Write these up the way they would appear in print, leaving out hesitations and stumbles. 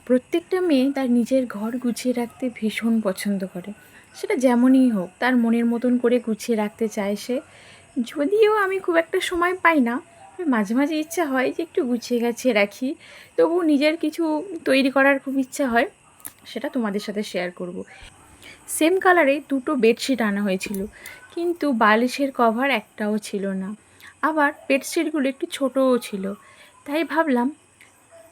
প্রত্যেকটা মেয়ে তার নিজের ঘর গুছিয়ে রাখতে ভীষণ পছন্দ করে, সেটা যেমনই হোক তার মনের মতন করে গুছিয়ে রাখতে চায় সে। যদিও আমি খুব একটা সময় পাই না, মাঝে মাঝে ইচ্ছা হয় যে একটু গুছিয়ে গাছিয়ে রাখি, তবু নিজের কিছু তৈরি করার খুব ইচ্ছা হয়, সেটা তোমাদের সাথে শেয়ার করব। সেম কালারে দুটো বেডশিট আনা হয়েছিল, কিন্তু বালিশের কভার একটাও ছিল না, আবার বেডশিটগুলো একটু ছোটোও ছিল। তাই ভাবলাম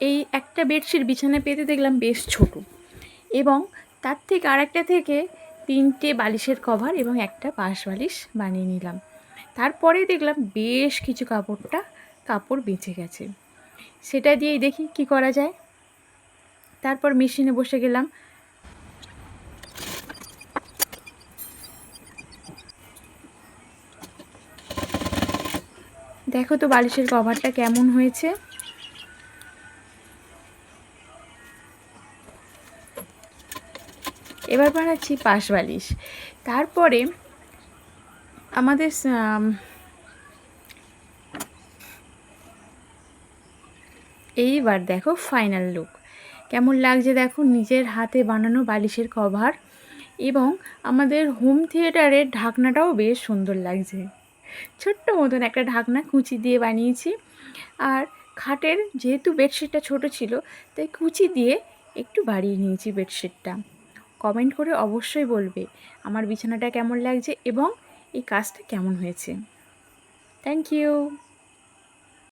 এই একটা বেডশিট বিছানায় পেতে দেখলাম বেশ ছোট, এবং তার থেকে আরেকটা থেকে তিনটে বালিশের কভার এবং একটা পাশ বালিশ বানিয়ে নিলাম। তারপরে দেখলাম বেশ কিছু কাপড় বেঁচে গেছে, সেটা দিয়েই দেখি কি করা যায়। তারপর মেশিনে বসে গেলাম। দেখো তো বালিশের কভারটা কেমন হয়েছে। এবার বানাচ্ছি পাশ বালিশ। তারপরে আমাদের এইবার দেখো ফাইনাল লুক কেমন লাগছে। দেখো নিজের হাতে বানানো বালিশের কভার, এবং আমাদের হোম থিয়েটারের ঢাকনাটাও বেশ সুন্দর লাগছে। ছোট্ট মতন একটা ঢাকনা কুচি দিয়ে বানিয়েছি। আর খাটের যেহেতু বেডশিটটা ছোট ছিল, তাই কুচি দিয়ে একটু বাড়িয়ে নিয়েছি বেডশিটটা। কমেন্ট করে অবশ্যই বলবে আমার বিছানাটা কেমন লাগছে এবং এই কাজটা কেমন হয়েছে। Thank you.